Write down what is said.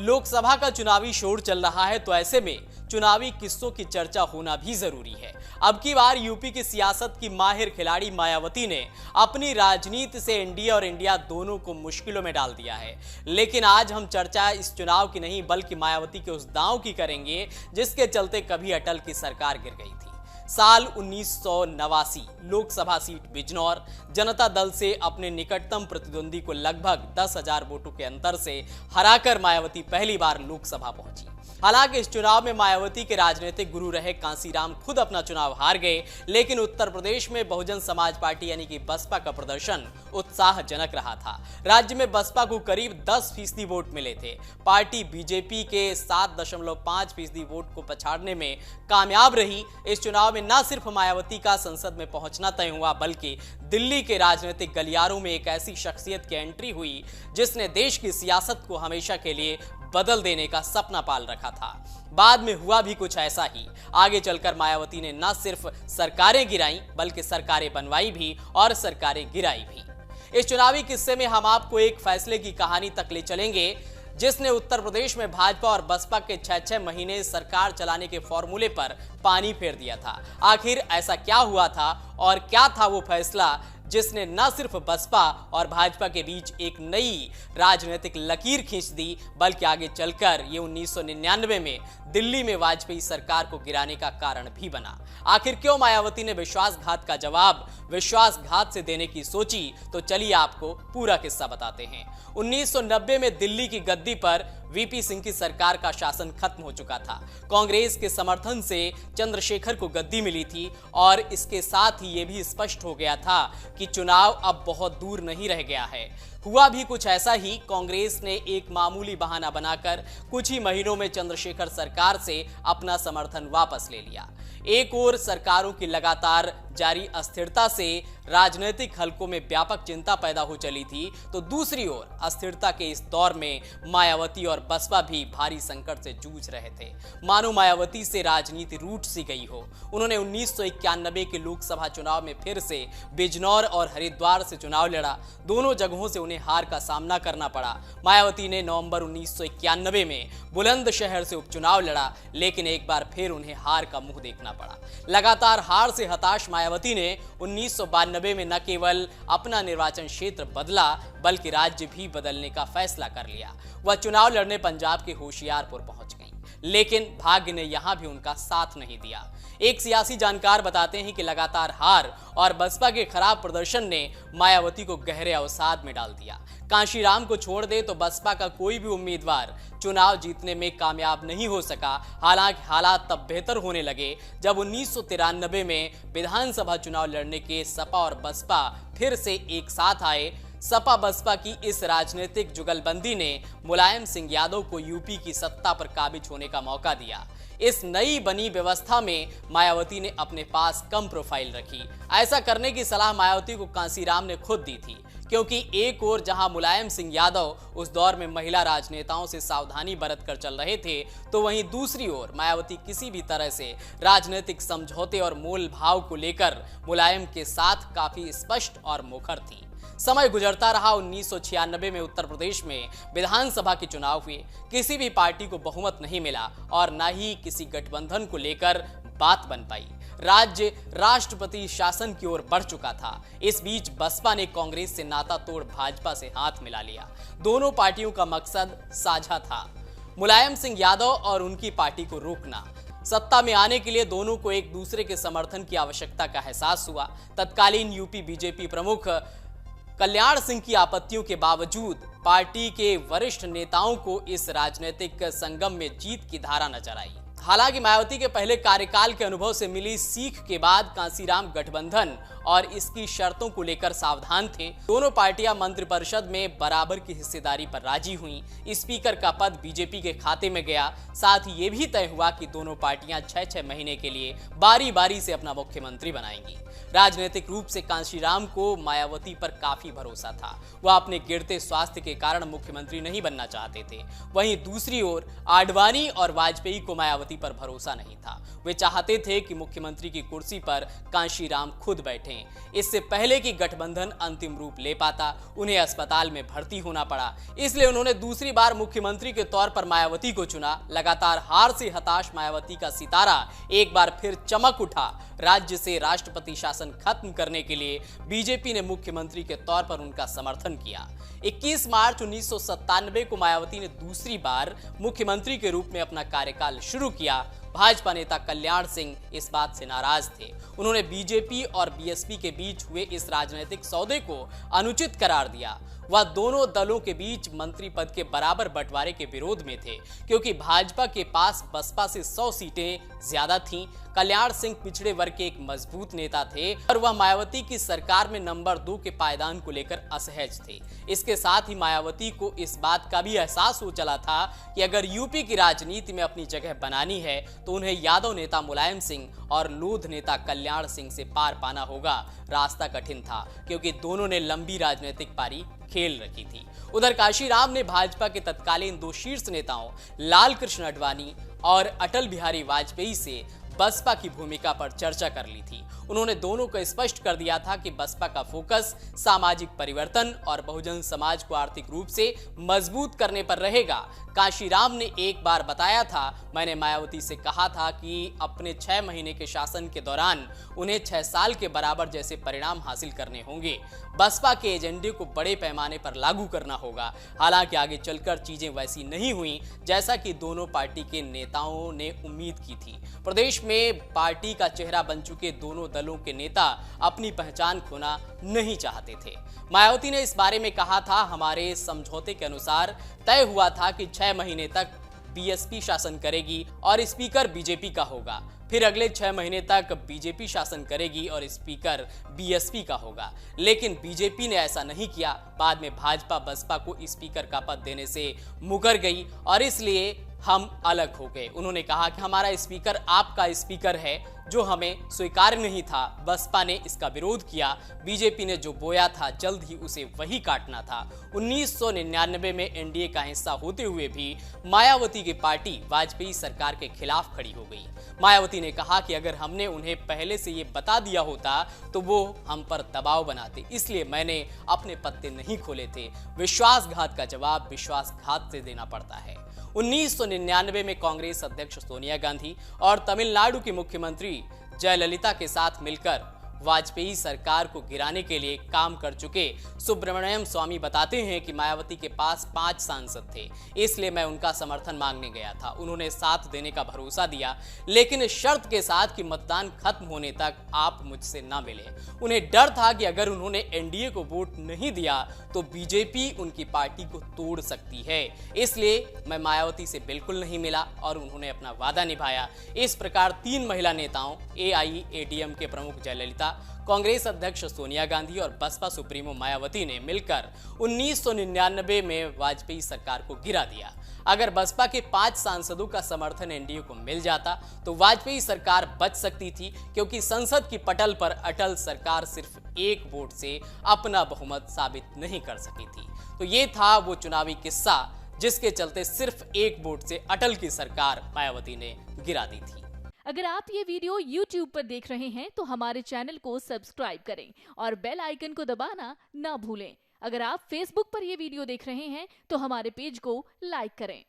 लोकसभा का चुनावी शोर चल रहा है, तो ऐसे में चुनावी किस्सों की चर्चा होना भी जरूरी है। अब की बार यूपी की सियासत की माहिर खिलाड़ी मायावती ने अपनी राजनीति से एनडीए और इंडिया दोनों को मुश्किलों में डाल दिया है। लेकिन आज हम चर्चा इस चुनाव की नहीं बल्कि मायावती के उस दांव की करेंगे जिसके चलते कभी अटल की सरकार गिर गई थी। साल 1989 लोकसभा सीट बिजनौर, जनता दल से अपने निकटतम प्रतिद्वंदी को लगभग 10,000 वोटों के अंतर से हराकर मायावती पहली बार लोकसभा पहुंची। हालांकि इस चुनाव में मायावती के राजनीतिक गुरु रहे कांसीराम खुद अपना चुनाव हार गए, लेकिन उत्तर प्रदेश में बहुजन समाज पार्टी यानी कि बसपा का प्रदर्शन उत्साहजनक रहा था। राज्य में बसपा को करीब 10% वोट मिले थे। पार्टी बीजेपी के 7.5% वोट को पछाड़ने में कामयाब रही। इस चुनाव में न सिर्फ मायावती का संसद में पहुंचना तय हुआ, बल्कि दिल्ली के राजनीतिक गलियारों में एक ऐसी शख्सियत की एंट्री हुई जिसने देश की सियासत को हमेशा के लिए बदल देने का सपना पाल रखा था। बाद में हुआ भी कुछ ऐसा ही। आगे चलकर मायावती ने न सिर्फ सरकारें गिराई बल्कि सरकारें बनवाई भी और सरकारें गिराई भी। इस चुनावी किस्से में हम आपको एक फैसले की कहानी तक ले चलेंगे जिसने उत्तर प्रदेश में भाजपा और बसपा के 6-6 महीने सरकार चलाने के फॉर्मूले पर पानी फेर दिया था। आखिर ऐसा क्या हुआ था और क्या था वो फैसला जिसने न सिर्फ बसपा और भाजपा के बीच एक नई राजनीतिक लकीर खींच दी, बल्कि आगे चलकर ये 1999 में दिल्ली में वाजपेयी सरकार को गिराने का कारण भी बना। आखिर क्यों मायावती ने विश्वासघात का जवाब विश्वासघात से देने की सोची, तो चलिए आपको पूरा किस्सा बताते हैं। 1990 में दिल्ली की गद्दी पर वीपी सिंह की सरकार का शासन खत्म हो चुका था। कांग्रेस के समर्थन से चंद्रशेखर को गद्दी मिली थी और इसके साथ ही यह भी स्पष्ट हो गया था कि चुनाव अब बहुत दूर नहीं रह गया है। हुआ भी कुछ ऐसा ही। कांग्रेस ने एक मामूली बहाना बनाकर कुछ ही महीनों में चंद्रशेखर सरकार से अपना समर्थन वापस ले लिया। एक ओर सरकारों की लगातार जारी अस्थिरता से राजनीतिक हलकों में व्यापक चिंता पैदा हो चली थी, तो दूसरी ओर अस्थिरता के इस दौर में मायावती और बसपा भी भारी संकट से जूझ रहे थे। मानो मायावती से राजनीति रूठ सी गई हो। उन्होंने 1991 के लोकसभा चुनाव में फिर से बिजनौर और हरिद्वार से चुनाव लड़ा। दोनों जगहों से उन्हें हार का सामना करना पड़ा। मायावती ने नवंबर 1991 में बुलंदशहर से उपचुनाव लड़ा, लेकिन एक बार फिर उन्हें हार का मुंह देखना पड़ा। लगातार हार से हताश मायावती ने 1992 में न केवल अपना निर्वाचन क्षेत्र बदला बल्कि राज्य भी बदलने का फैसला कर लिया। वह चुनाव लड़ने पंजाब के होशियारपुर पहुंच गईं, लेकिन भाग्य ने यहां भी उनका साथ नहीं दिया। एक सियासी जानकार बताते हैं कि लगातार हार और बसपा के खराब प्रदर्शन ने मायावती को गहरे अवसाद में डाल दिया। कांशीराम को छोड़ दे तो बसपा का कोई भी उम्मीदवार चुनाव जीतने में कामयाब नहीं हो सका। हालांकि हालात तब बेहतर होने लगे जब 1993 में विधानसभा चुनाव लड़ने के सपा और बसपा फिर से एक साथ आए। सपा बसपा की इस राजनीतिक जुगलबंदी ने मुलायम सिंह यादव को यूपी की सत्ता पर काबिज होने का मौका दिया। इस नई बनी व्यवस्था में मायावती ने अपने पास कम प्रोफाइल रखी। ऐसा करने की सलाह मायावती को कांसीराम ने खुद दी थी, क्योंकि एक ओर जहां मुलायम सिंह यादव उस दौर में महिला राजनेताओं से सावधानी बरत कर चल रहे थे, तो वहीं दूसरी ओर मायावती किसी भी तरह से राजनीतिक समझौते और मोल भाव को लेकर मुलायम के साथ काफी स्पष्ट और मुखर थी। समय गुजरता रहा। 1996 में उत्तर प्रदेश में विधानसभा के चुनाव हुए। किसी भी पार्टी को बहुमत नहीं मिला और न ही किसी गठबंधन को लेकर बात बन पाई। राज्य राष्ट्रपति शासन की ओर बढ़ चुका था। इस बीच बसपा ने कांग्रेस से नाता तोड़ भाजपा से हाथ मिला लिया। दोनों पार्टियों का मकसद साझा था, मुलायम सिंह यादव और उनकी पार्टी को रोकना। सत्ता में आने के लिए दोनों को एक दूसरे के समर्थन की आवश्यकता का एहसास हुआ। तत्कालीन यूपी बीजेपी प्रमुख कल्याण सिंह की आपत्तियों के बावजूद पार्टी के वरिष्ठ नेताओं को इस राजनीतिक संगम में जीत की धारा नजर आई। हालांकि मायावती के पहले कार्यकाल के अनुभव से मिली सीख के बाद कांसीराम गठबंधन और इसकी शर्तों को लेकर सावधान थे। दोनों पार्टियां मंत्रिपरिषद में बराबर की हिस्सेदारी पर राजी हुईं। स्पीकर का पद बीजेपी के खाते में गया। साथ ही ये भी तय हुआ कि दोनों पार्टियां 6-6 महीने के लिए बारी बारी से अपना मुख्यमंत्री बनाएंगी। राजनीतिक रूप से कांशीराम को मायावती पर काफी भरोसा था। वह अपने गिरते स्वास्थ्य के कारण मुख्यमंत्री नहीं बनना चाहते थे। वहीं दूसरी ओर आडवाणी और वाजपेयी को मायावती पर भरोसा नहीं था। वे चाहते थे कि मुख्यमंत्री की कुर्सी पर कांशीराम खुद बैठें। इससे पहले कि गठबंधन अंतिम रूप ले पाता, उन्हें अस्पताल में भर्ती होना पड़ा। इसलिए उन्होंने दूसरी बार मुख्यमंत्री के तौर पर मायावती को चुना। लगातार हार से हताश मायावती का सितारा एक बार फिर चमक उठा। राज्य से राष्ट्रपति शासन खत्म करने के लिए बीजेपी ने मुख्यमंत्री के तौर पर उनका समर्थन किया। 21 मार्च 1997 को मायावती ने दूसरी बार मुख्यमंत्री के रूप में अपना कार्यकाल शुरू किया। भाजपा नेता कल्याण सिंह इस बात से नाराज थे। उन्होंने बीजेपी और बीएसपी के बीच हुए इस राजनीतिक सौदे को अनुचित करार दिया। वह दोनों दलों के बीच मंत्री पद के बराबर बंटवारे के विरोध में थे, क्योंकि भाजपा के पास बसपा से 100 सीटें ज्यादा थीं। कल्याण सिंह पिछड़े वर्ग के एक मजबूत नेता थे और वह मायावती की सरकार में नंबर 2 के पायदान को लेकर असहज थे। इसके साथ ही मायावती को इस बात का भी एहसास हो चला था कि अगर यूपी की राजनीति में अपनी जगह बनानी है तो उन्हें यादव नेता मुलायम सिंह और लोध नेता कल्याण सिंह से पार पाना होगा। रास्ता कठिन था, क्योंकि दोनों ने लंबी राजनीतिक पारी खेल रखी थी। उधर कांशीराम ने भाजपा के तत्कालीन 2 शीर्ष नेताओं लाल कृष्ण आडवाणी और अटल बिहारी वाजपेयी से बसपा की भूमिका पर चर्चा कर ली थी। उन्होंने दोनों को स्पष्ट कर दिया था कि बसपा का फोकस सामाजिक परिवर्तन और बहुजन समाज को आर्थिक रूप से मजबूत करने पर रहेगा। कांशीराम ने एक बार बताया था, मैंने मायावती से कहा था कि अपने 6 महीने के शासन के दौरान उन्हें 6 साल के बराबर जैसे परिणाम हासिल करने होंगे। बसपा के एजेंडे को बड़े पैमाने पर लागू करना होगा। हालांकि आगे चलकर चीजें वैसी नहीं हुई जैसा कि दोनों पार्टी के नेताओं ने उम्मीद की थी। प्रदेश में पार्टी का चेहरा बन चुके दोनों दलों के नेता अपनी पहचान खोना नहीं चाहते थे। मायावती ने इस बारे में कहा था, हमारे समझौते के अनुसार तय हुआ था कि 6 महीने तक बीएसपी शासन करेगी और स्पीकर बीजेपी का होगा। फिर अगले 6 महीने तक बीजेपी शासन करेगी और स्पीकर बीएसपी का होगा। लेकिन बीजेपी ने ऐसा नहीं किया। बाद में भाजपा बसपा को स्पीकर का पद देने से मुकर गई और इसलिए हम अलग हो गए। उन्होंने कहा कि हमारा स्पीकर आपका स्पीकर है, जो हमें स्वीकार्य नहीं था। बसपा ने इसका विरोध किया। बीजेपी ने जो बोया था जल्द ही उसे वही काटना था। 1999 में एनडीए का हिस्सा होते हुए भी मायावती की पार्टी वाजपेयी सरकार के खिलाफ खड़ी हो गई। मायावती ने कहा कि अगर हमने उन्हें पहले से ये बता दिया होता तो वो हम पर दबाव बनाते, इसलिए मैंने अपने पत्ते नहीं खोले थे। विश्वासघात का जवाब विश्वासघात से देना पड़ता है। 1999 में कांग्रेस अध्यक्ष सोनिया गांधी और तमिलनाडु की मुख्यमंत्री जयललिता के साथ मिलकर वाजपेयी सरकार को गिराने के लिए काम कर चुके सुब्रमण्यम स्वामी बताते हैं कि मायावती के पास 5 सांसद थे, इसलिए मैं उनका समर्थन मांगने गया था। उन्होंने साथ देने का भरोसा दिया, लेकिन शर्त के साथ कि मतदान खत्म होने तक आप मुझसे ना मिले। उन्हें डर था कि अगर उन्होंने एनडीए को वोट नहीं दिया तो बीजेपी उनकी पार्टी को तोड़ सकती है। इसलिए मैं मायावती से बिल्कुल नहीं मिला और उन्होंने अपना वादा निभाया। इस प्रकार 3 महिला नेताओं एआईएडीएम के प्रमुख जयललिता, कांग्रेस अध्यक्ष सोनिया गांधी और बसपा सुप्रीमो मायावती ने मिलकर 1999 में वाजपेयी सरकार को गिरा दिया। अगर बसपा के 5 सांसदों का समर्थन एनडीए को मिल जाता तो वाजपेयी सरकार बच सकती थी, क्योंकि संसद की पटल पर अटल सरकार सिर्फ 1 वोट से अपना बहुमत साबित नहीं कर सकी थी। तो ये था वो चुनावी किस्सा जिसके चलते सिर्फ 1 वोट से अटल की सरकार मायावती ने गिरा दी थी। अगर आप ये वीडियो YouTube पर देख रहे हैं तो हमारे चैनल को सब्सक्राइब करें और बेल आइकन को दबाना ना भूलें। अगर आप Facebook पर ये वीडियो देख रहे हैं तो हमारे पेज को लाइक करें।